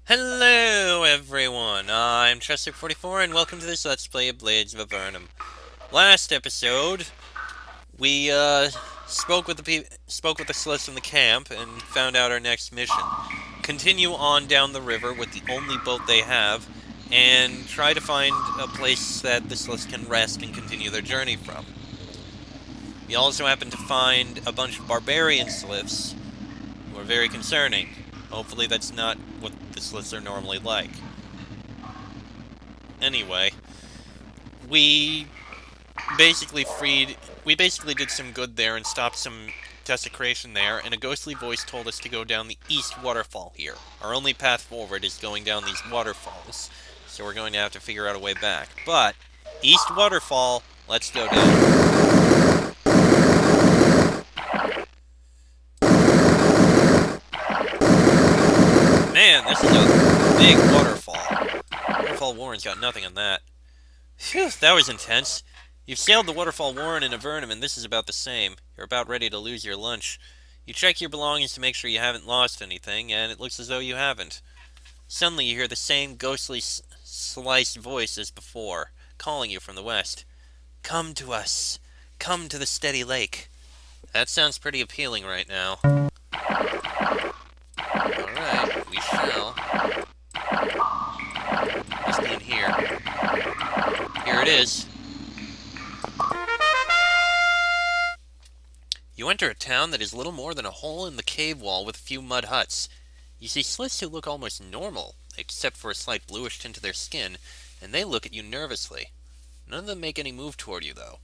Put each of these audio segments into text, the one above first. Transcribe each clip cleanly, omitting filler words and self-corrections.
Hello everyone, I'm Chester44 and welcome to this Let's Play of Blades of Avernum. Last episode, we spoke with the sluts in the camp and found out our next mission. Continue on down the river with the only boat they have, and try to find a place that the sluts can rest and continue their journey from. We also happen to find a bunch of barbarian slips, who are very concerning. Hopefully that's not what the sluts are normally like. Anyway, we we basically did some good there and stopped some desecration there, and a ghostly voice told us to go down the east waterfall here. Our only path forward is going down these waterfalls, so we're going to have to figure out a way back. But, east waterfall, let's go down. Man, this is a big waterfall. Waterfall Warren's got nothing on that. Phew, that was intense. You've sailed the Waterfall Warren in Avernum, and this is about the same. You're about ready to lose your lunch. You check your belongings to make sure you haven't lost anything, and it looks as though you haven't. Suddenly you hear the same ghostly sliced voice as before, calling you from the west. Come to us. Come to the steady lake. That sounds pretty appealing right now. Alright, we shall. Must be in here. Here it is. You enter a town that is little more than a hole in the cave wall with a few mud huts. You see slits who look almost normal, except for a slight bluish tint to their skin, and they look at you nervously. None of them make any move toward you, though.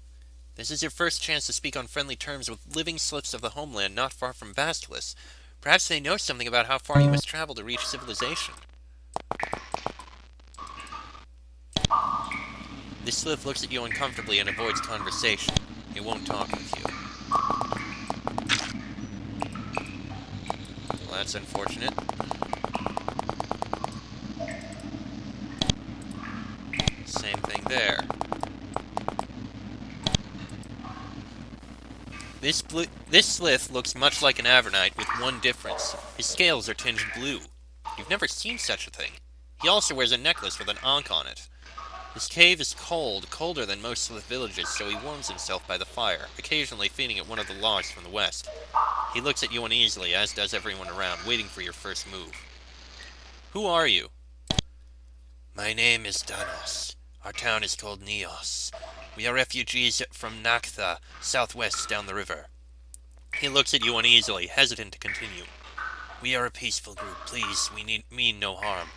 This is your first chance to speak on friendly terms with living slits of the homeland not far from Vastulis. Perhaps they know something about how far you must travel to reach civilization. This slith looks at you uncomfortably and avoids conversation. It won't talk with you. Well, that's unfortunate. Same thing there. This slith looks much like an Avernite, with one difference. His scales are tinged blue. You've never seen such a thing. He also wears a necklace with an ankh on it. His cave is cold, colder than most slith villages, so he warms himself by the fire, occasionally feeding at one of the logs from the west. He looks at you uneasily, as does everyone around, waiting for your first move. Who are you? My name is Danos. Our town is called Neos. We are refugees from Naktha, southwest down the river. He looks at you uneasily, hesitant to continue. We are a peaceful group. Please, we mean no harm.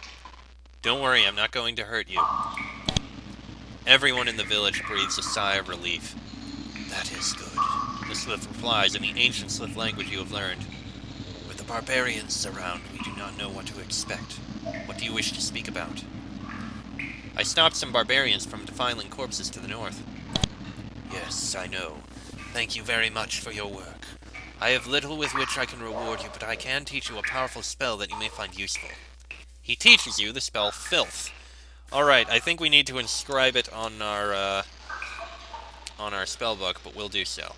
Don't worry, I'm not going to hurt you. Everyone in the village breathes a sigh of relief. That is good. The slith replies in the ancient slith language you have learned. With the barbarians around, we do not know what to expect. What do you wish to speak about? I stopped some barbarians from defiling corpses to the north. Yes, I know. Thank you very much for your work. I have little with which I can reward you, but I can teach you a powerful spell that you may find useful. He teaches you the spell Filth. Alright, I think we need to inscribe it on our spellbook, but we'll do so.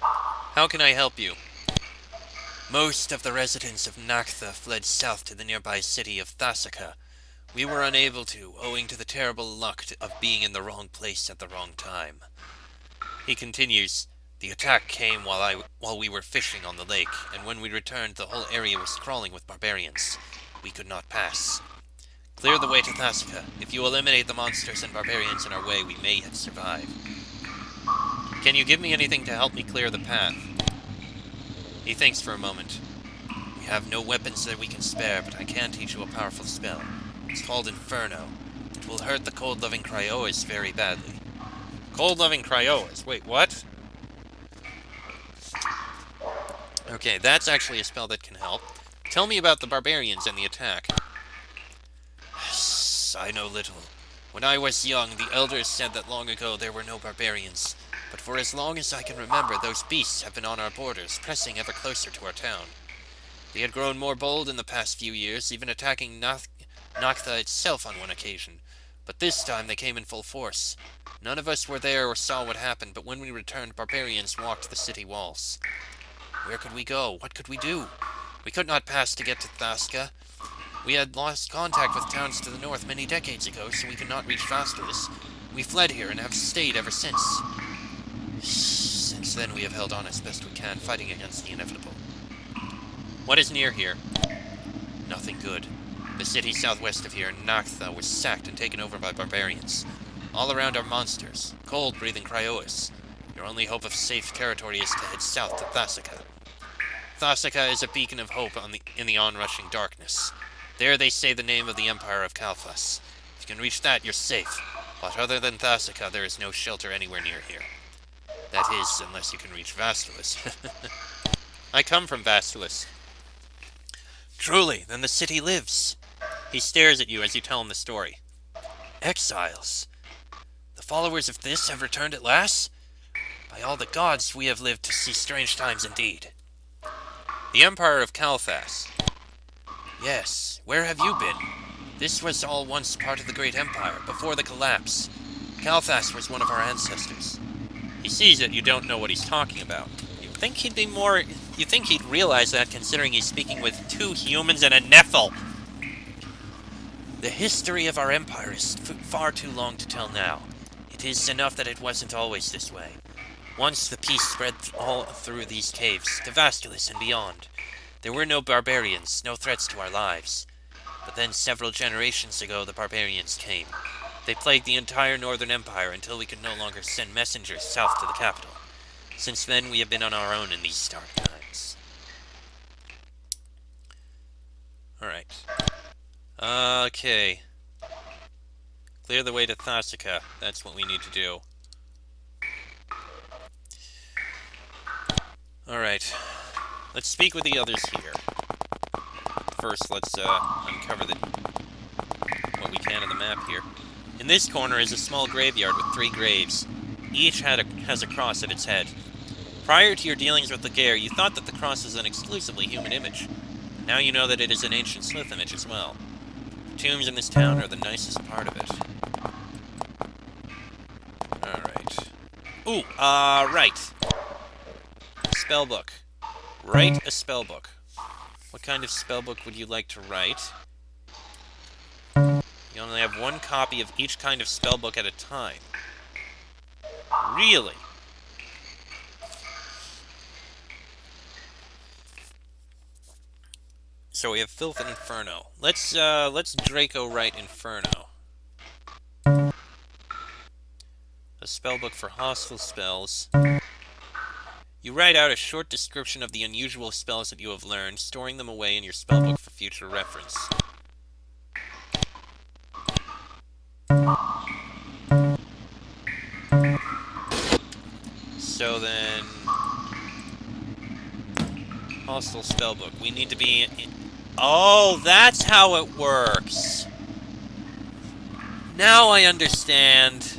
How can I help you? Most of the residents of Naktha fled south to the nearby city of Thasaka. We were unable to, owing to the terrible luck of being in the wrong place at the wrong time. He continues, the attack came while we were fishing on the lake, and when we returned the whole area was crawling with barbarians. We could not pass. Clear the way to Thasaka. If you eliminate the monsters and barbarians in our way, we may yet survive. Can you give me anything to help me clear the path? He thinks for a moment. We have no weapons that we can spare, but I can teach you a powerful spell. It's called Inferno. It will hurt the cold-loving Cryoas very badly. Cold-loving Cryoas? Wait, what? Okay, that's actually a spell that can help. Tell me about the barbarians and the attack. I know little. When I was young, the elders said that long ago there were no barbarians. But for as long as I can remember, those beasts have been on our borders, pressing ever closer to our town. They had grown more bold in the past few years, even attacking Naktha itself on one occasion. But this time they came in full force. None of us were there or saw what happened, but when we returned, barbarians walked the city walls. Where could we go? What could we do? We could not pass to get to Thasaka. We had lost contact with towns to the north many decades ago, so we could not reach Vastalis. We fled here and have stayed ever since. Since then, we have held on as best we can, fighting against the inevitable. What is near here? Nothing good. The city southwest of here, Naktha, was sacked and taken over by barbarians. All around are monsters, cold-breathing Cryois. Your only hope of safe territory is to head south to Thasaka. Thasaka is a beacon of hope in the onrushing darkness. There they say the name of the Empire of Kalphas. If you can reach that, you're safe. But other than Thasaka, there is no shelter anywhere near here. That is, unless you can reach Vastalis. I come from Vastalis. Truly, then the city lives. He stares at you as you tell him the story. Exiles. The followers of this have returned at last? By all the gods, we have lived to see strange times indeed. The Empire of Kalphas. Yes, where have you been? This was all once part of the Great Empire, before the collapse. Kalphas was one of our ancestors. He sees that you don't know what he's talking about. You think he'd realize that, considering he's speaking with two humans and a Nephil. The history of our empire is far too long to tell now. It is enough that it wasn't always this way. Once the peace spread all through these caves, to Vastalis and beyond. There were no barbarians, no threats to our lives. But then several generations ago, the barbarians came. They plagued the entire Northern Empire until we could no longer send messengers south to the capital. Since then, we have been on our own in these dark times. Alright. Okay. Clear the way to Thasaka. That's what we need to do. Alright. Let's speak with the others here. First, let's uncover what we can of the map here. In this corner is a small graveyard with 3 graves. Each has a cross at its head. Prior to your dealings with the Gare, you thought that the cross was an exclusively human image. Now you know that it is an ancient Slith image as well. The tombs in this town are the nicest part of it. Alright. Ooh, right. Spellbook. Write a spellbook. What kind of spellbook would you like to write? You only have 1 copy of each kind of spellbook at a time. Really? So we have Filth and Inferno. Let's Draco write Inferno. A spellbook for hostile spells. You write out a short description of the unusual spells that you have learned, storing them away in your spellbook for future reference. So then... hostile spellbook. We need to be... Oh, that's how it works! Now I understand.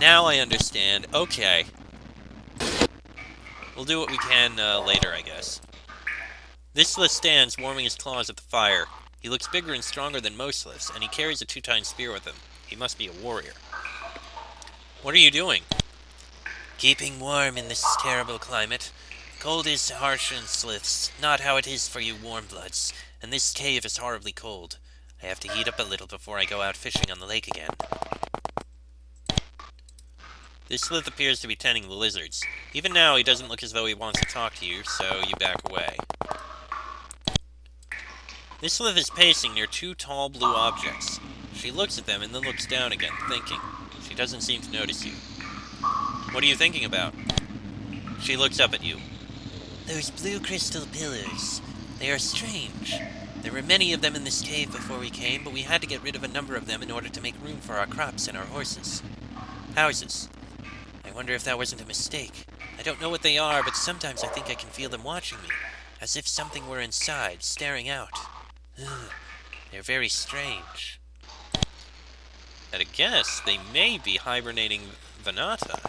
Now I understand. Okay. We'll do what we can later, I guess. This Slith stands, warming his claws at the fire. He looks bigger and stronger than most Sliths, and he carries a 2-tined spear with him. He must be a warrior. What are you doing? Keeping warm in this terrible climate. Cold is harsh in Sliths, not how it is for you warm-bloods, and this cave is horribly cold. I have to heat up a little before I go out fishing on the lake again. This Slith appears to be tending the lizards. Even now, he doesn't look as though he wants to talk to you, so you back away. This Slith is pacing near 2 tall blue objects. She looks at them and then looks down again, thinking. She doesn't seem to notice you. What are you thinking about? She looks up at you. Those blue crystal pillars. They are strange. There were many of them in this cave before we came, but we had to get rid of a number of them in order to make room for our crops and our horses. Houses. I wonder if that wasn't a mistake. I don't know what they are, but sometimes I think I can feel them watching me, as if something were inside, staring out. Ugh, they're very strange. At a guess, they may be hibernating Venata.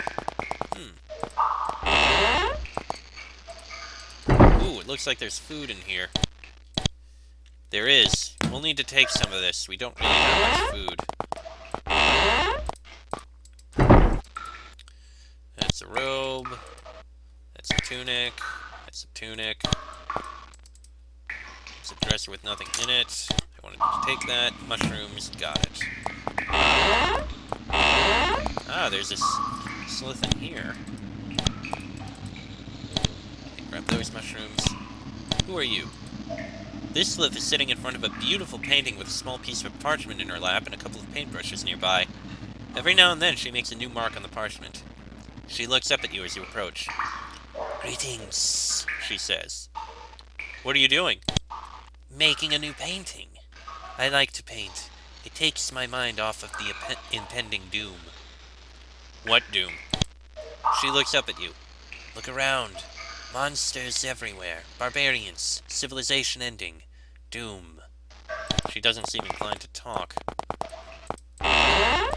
Ooh, it looks like there's food in here. There is. We'll need to take some of this. We don't really have much food. That's a robe. That's a tunic. That's a tunic. It's a dresser with nothing in it. I wanted to take that. Mushrooms, got it. Ah, there's this slith in here. Grab those mushrooms. Who are you? This slith is sitting in front of a beautiful painting with a small piece of parchment in her lap and a couple of paintbrushes nearby. Every now and then she makes a new mark on the parchment. She looks up at you as you approach. "Greetings," she says. "What are you doing?" "Making a new painting. I like to paint. It takes my mind off of the impending doom." "What doom?" She looks up at you. "Look around. Monsters everywhere. Barbarians. Civilization ending. Doom." She doesn't seem inclined to talk. Ah,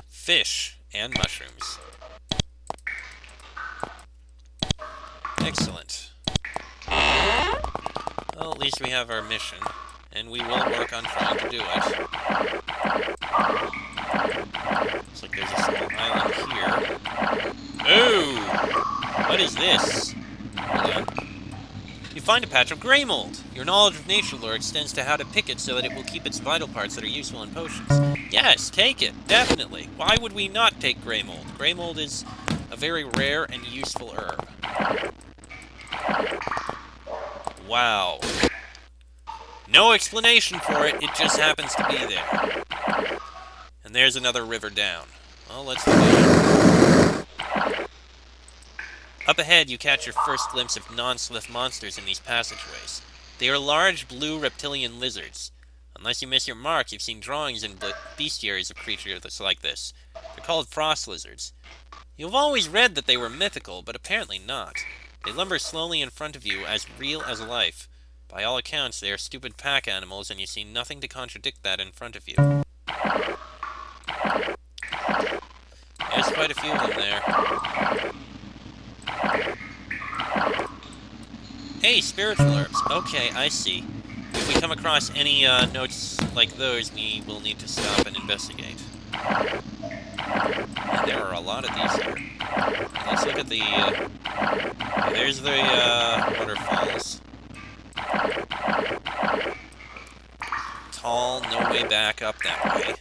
fish and mushrooms. Excellent. Well, at least we have our mission, and we will work on trying to do it. Looks like there's a small island here. Ooh! What is this? Hold on. You find a patch of grey mold. Your knowledge of nature lore extends to how to pick it so that it will keep its vital parts that are useful in potions. Yes, take it, definitely. Why would we not take grey mold? Grey mold is a very rare and useful herb. Wow. No explanation for it, it just happens to be there. And there's another river down. Well, let's do it. Up ahead, you catch your first glimpse of non-slith monsters in these passageways. They are large, blue reptilian lizards. Unless you miss your mark, you've seen drawings in bestiaries of creatures like this. They're called frost lizards. You've always read that they were mythical, but apparently not. They lumber slowly in front of you, as real as life. By all accounts, they are stupid pack animals, and you see nothing to contradict that in front of you. There's quite a few of them there. Hey, spiritual herbs. Okay, I see. If we come across any notes like those, we will need to stop and investigate. And there are a lot of these here. Let's look at the... there's the waterfalls. Tall, no way back up that way.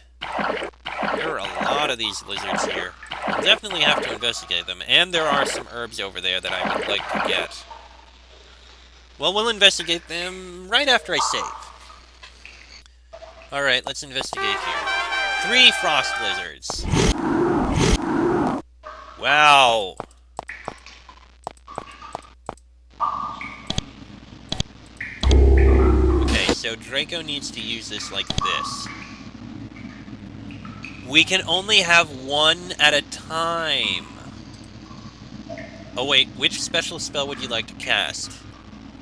There are a lot of these lizards here. We'll definitely have to investigate them, and there are some herbs over there that I would like to get. Well, we'll investigate them right after I save. Alright, let's investigate here. 3 frost lizards. Wow. Okay, so Draco needs to use this like this. We can only have one at a time. Oh wait, which special spell would you like to cast?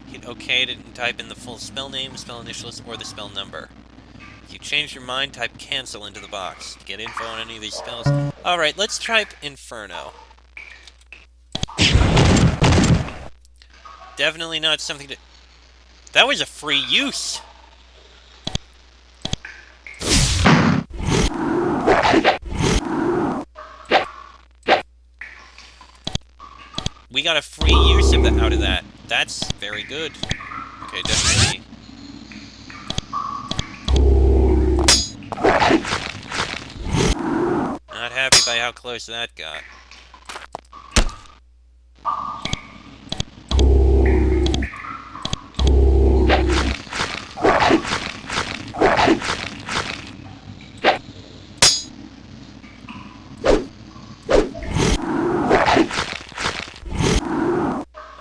Hit OK to type in the full spell name, spell initials, or the spell number. If you change your mind, type cancel into the box to get info on any of these spells. Alright, let's type Inferno. Definitely not something to... That was a free use! We got a free use of out of that. That's very good. Okay, definitely. Not happy by how close that got.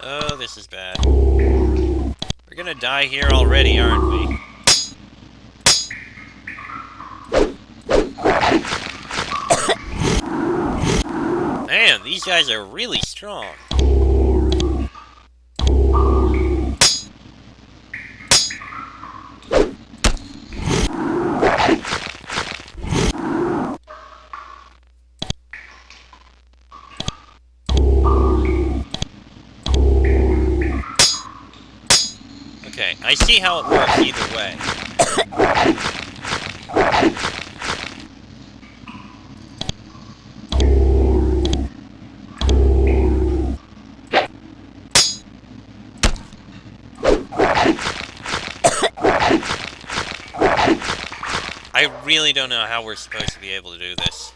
Oh, this is bad. We're gonna die here already, aren't we? Man, these guys are really strong. Okay, I see how it works either way. I really don't know how we're supposed to be able to do this.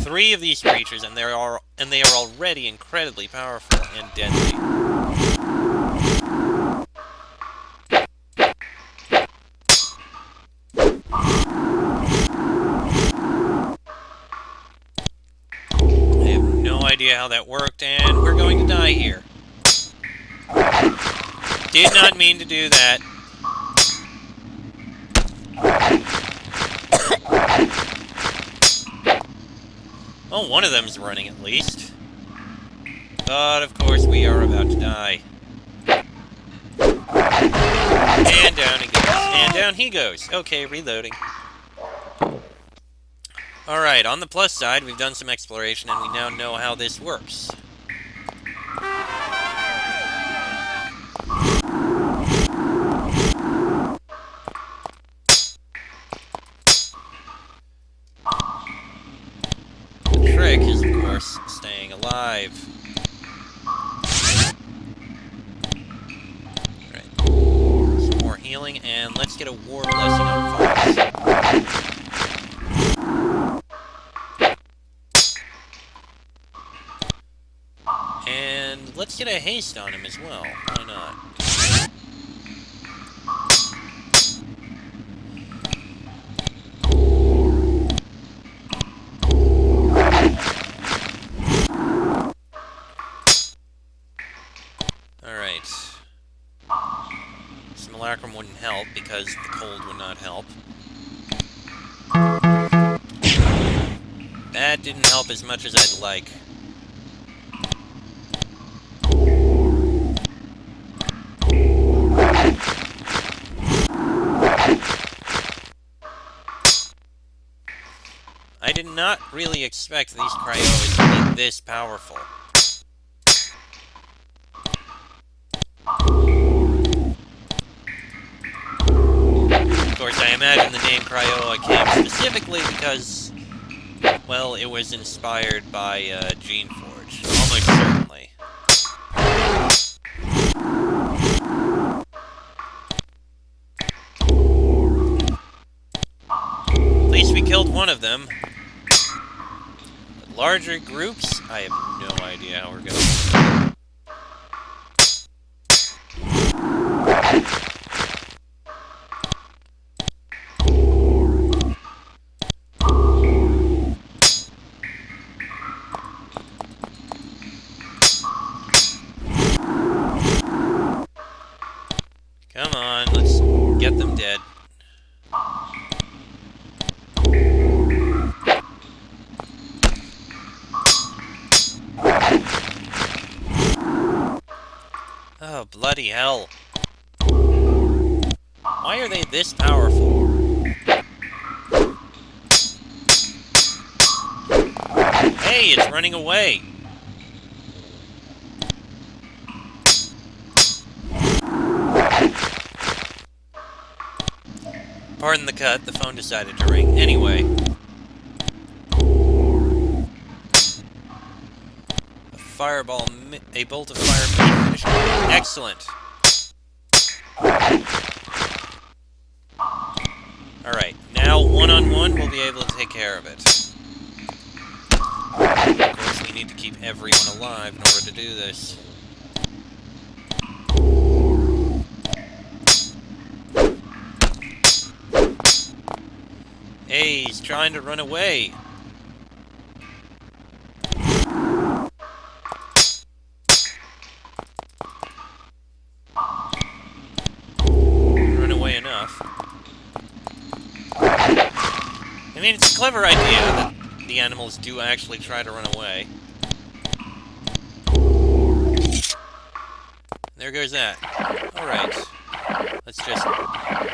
3 of these creatures, and they are already incredibly powerful and deadly. I have no idea how that worked, and we're going to die here. Did not mean to do that. Oh, one of them's running at least. But, of course, we are about to die. And down he goes. And down he goes. Okay, reloading. Alright, on the plus side, we've done some exploration, and we now know how this works. The trick is, of course, staying alive. Healing, and let's get a war blessing on Fox. And let's get a haste on him as well. Why not? Alright. Simulacrum wouldn't help because the cold would not help. That didn't help as much as I'd like. I did not really expect these Cryoas to be this powerful. Of course, I imagine the name Cryoa came specifically because, well, it was inspired by Geneforge. Almost certainly. At least we killed one of them. But larger groups, I have no idea how we're going to... Come on, let's get them dead. Oh, bloody hell. Why are they this powerful? Hey, it's running away! Pardon the cut, the phone decided to ring. Anyway. A bolt of fire finish. Excellent. Alright, now one-on-one we'll be able to take care of it. Of course, we need to keep everyone alive in order to do this. Hey, he's trying to run away. Run away enough. I mean, it's a clever idea that the animals do actually try to run away. There goes that. Alright. Let's just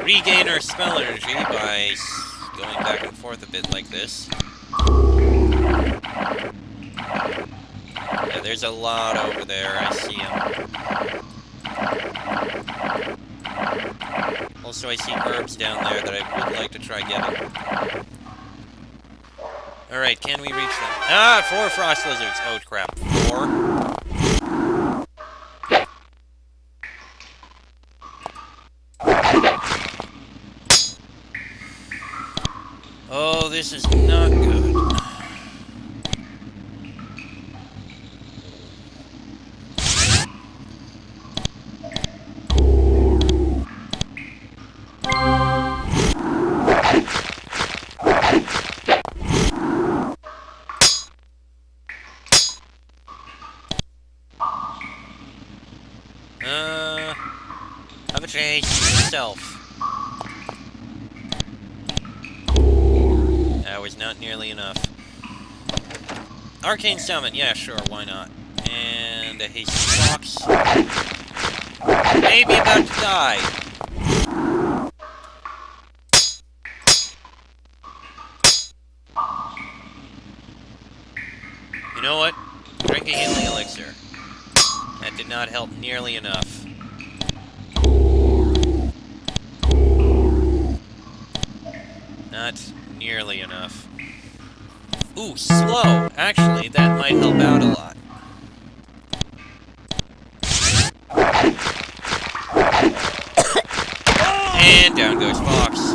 regain our spell energy by going back and forth a bit like this. Yeah, there's a lot over there. I see them. Also, I see herbs down there that I would like to try getting. Alright, can we reach them? Ah, 4 frost lizards! Oh, crap. 4? this is not good. How much haste yourself? That was not nearly enough. Arcane Summon, yeah, sure, why not? And a hasty fox. Maybe about to die. You know what? Drink a healing elixir. That did not help nearly enough. Not nearly enough. Ooh, slow! Actually, that might help out a lot. And down goes Fox.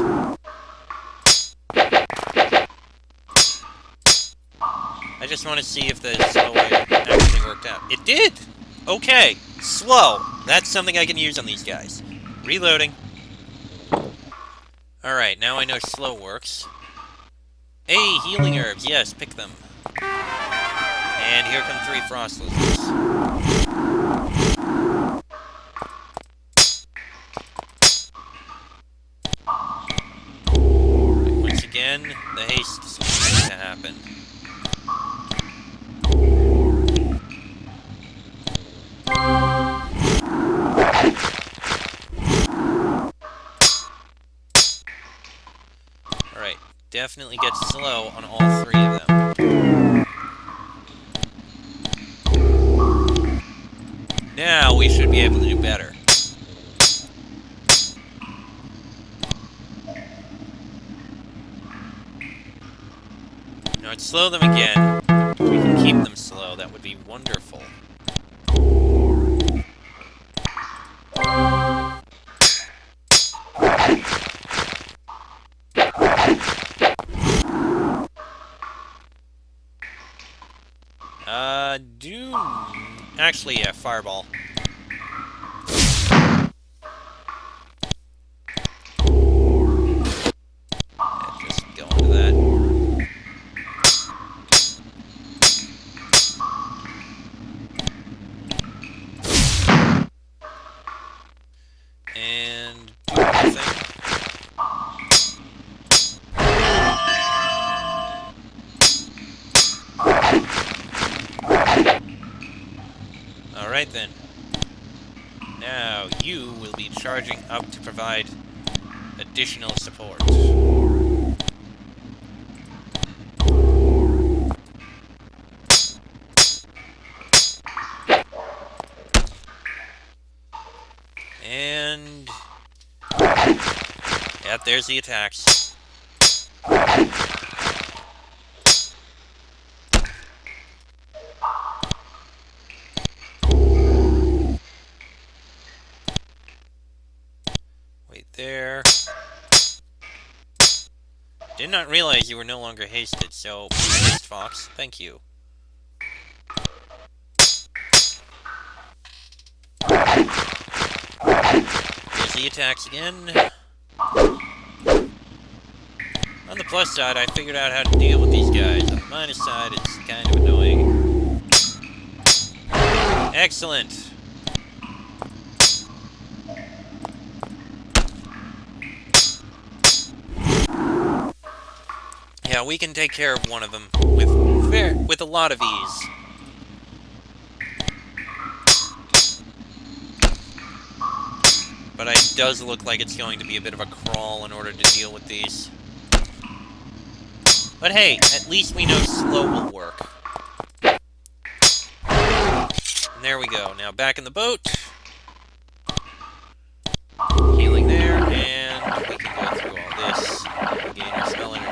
I just want to see if the slow way actually worked out. It did! Okay, slow. That's something I can use on these guys. Reloading. Alright, now I know slow works. Hey, healing herbs. Yes, pick them. And here come 3 frost lizards. Once again, the haste seems to happen. Alright, definitely get slow on all 3 of them. Now we should be able to do better. Now let's slow them again. If we can keep them slow, that would be wonderful. Actually, yeah, fireball. Yeah, just go into that. And do nothing. Alright then. Now you will be charging up to provide additional support. And... yep, there's the attacks. There. Did not realize you were no longer hasted, so please haste Fox. Thank you. Here's the attacks again. On the plus side, I figured out how to deal with these guys. On the minus side, it's kind of annoying. Excellent. Yeah, we can take care of one of them with a lot of ease. But it does look like it's going to be a bit of a crawl in order to deal with these. But hey, at least we know slow will work. And there we go. Now back in the boat. Healing there, and we can go through all this. Gain our spell energy.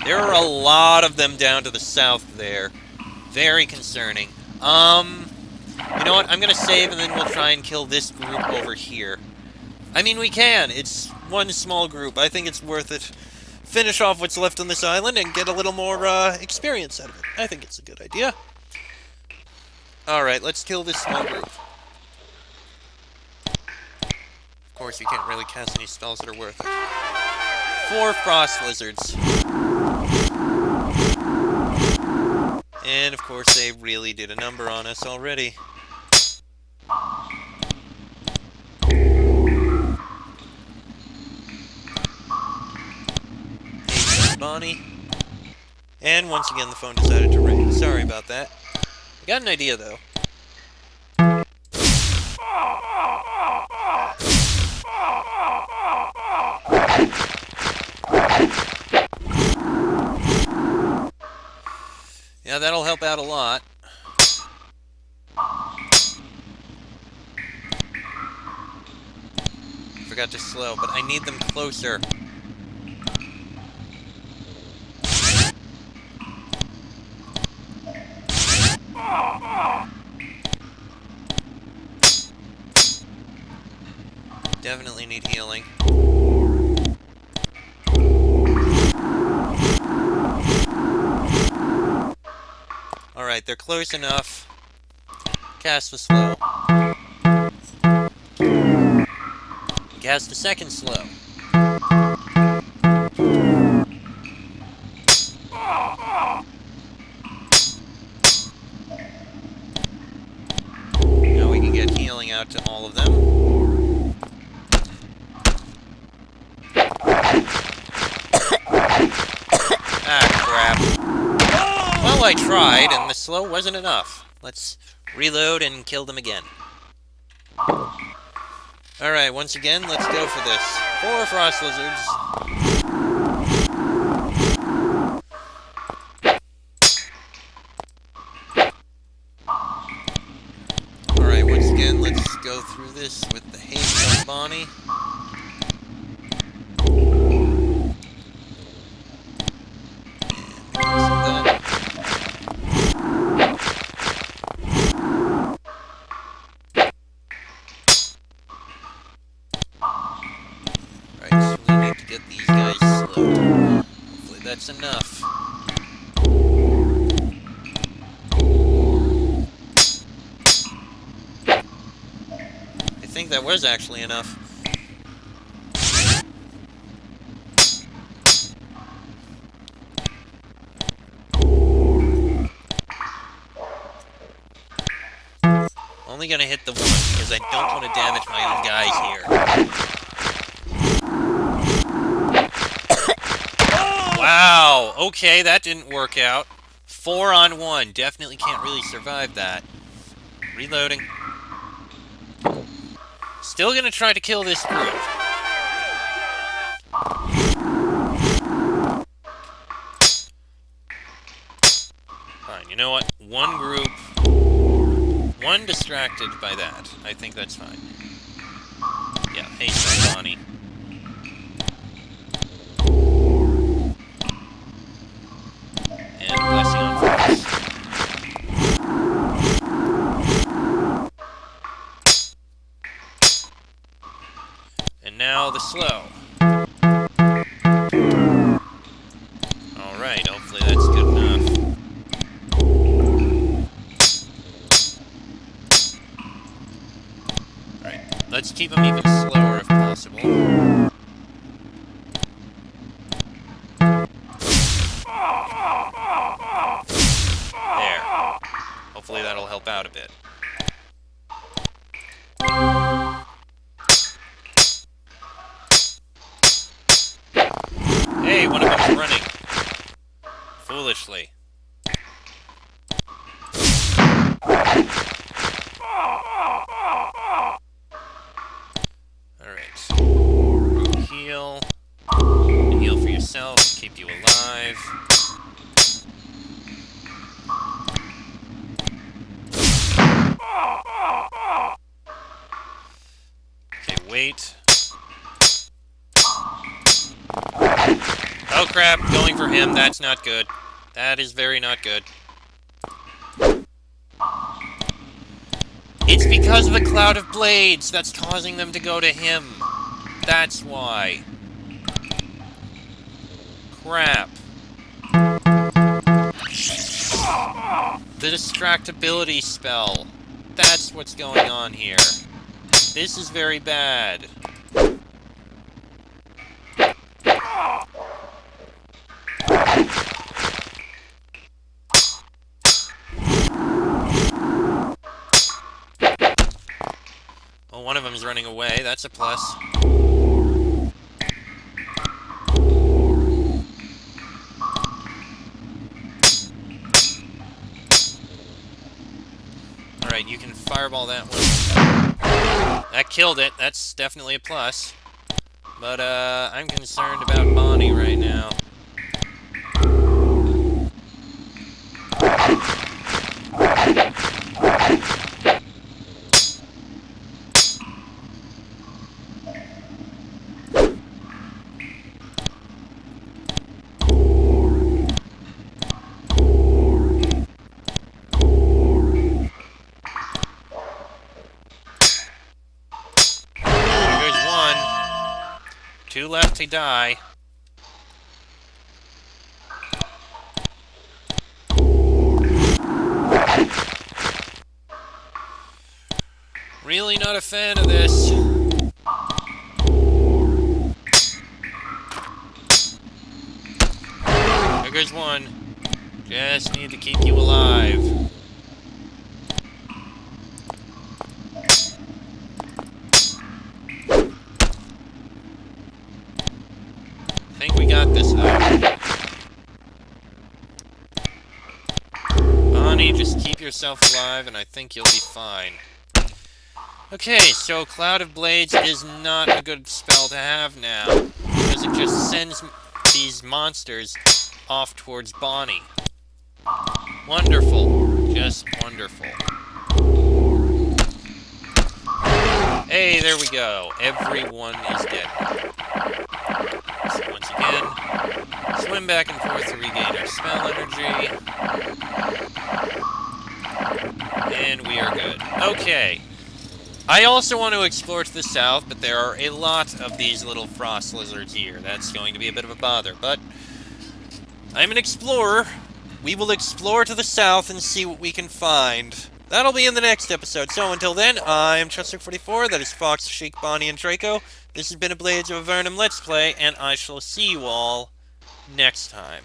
There are a lot of them down to the south there. Very concerning. You know what? I'm gonna save and then we'll try and kill this group over here. I mean, we can. It's one small group. I think it's worth it. Finish off what's left on this island and get a little more experience out of it. I think it's a good idea. Alright, let's kill this small group. Of course, you can't really cast any spells that are worth it. 4 frost lizards. And, of course, they really did a number on us already. Hey, Bonnie. And once again, the phone decided to ring. Sorry about that. I got an idea, though. Yeah, that'll help out a lot. Forgot to slow, but I need them closer. Definitely need healing. Alright, they're close enough. Cast the slow. Cast the second slow. Now we can get healing out to all of them. Ah, crap. Well, I tried, and the slow wasn't enough. Let's reload and kill them again. Alright, once again, let's go for this. 4 frost lizards. Alright, once again, let's go through this with the haste on Bonnie. That's enough. I think that was actually enough. Only gonna hit the one because I don't want to damage my own guys here. Wow, okay, that didn't work out. 4 on 1. Definitely can't really survive that. Reloading. Still gonna try to kill this group. Fine, you know what? One group. One distracted by that. I think that's fine. Yeah, haste on Bonnie. And blessing on Fox. And now the slow. Alright, hopefully that's good enough. Alright, let's keep them even slower if possible. Hopefully that'll help out a bit. Hey, one of them's running. Foolishly. Alright. Heal. And heal for yourself, keep you alive. Wait. Oh crap, going for him, that's not good. That is very not good. It's because of the cloud of blades that's causing them to go to him. That's why. Crap. The distractibility spell. That's what's going on here. This is very bad. Well, one of them is running away. That's a plus. Alright, you can fireball that one. That killed it. That's definitely a plus. But, I'm concerned about Bonnie right now. Two left to die. Really not a fan of this. There goes one. Just need to keep you alive. I think we got this, though. Bonnie, just keep yourself alive, and I think you'll be fine. Okay, so Cloud of Blades is not a good spell to have now, because it just sends these monsters off towards Bonnie. Wonderful. Just wonderful. Hey, there we go. Everyone is dead. So once again, swim back and forth to regain our spell energy. And we are good. Okay. I also want to explore to the south, but there are a lot of these little frost lizards here. That's going to be a bit of a bother, but I'm an explorer. We will explore to the south and see what we can find. That'll be in the next episode. So until then, I'm Chester44. That is Fox, Sheik, Bonnie, and Draco. This has been a Blades of Avernum Let's Play, and I shall see you all next time.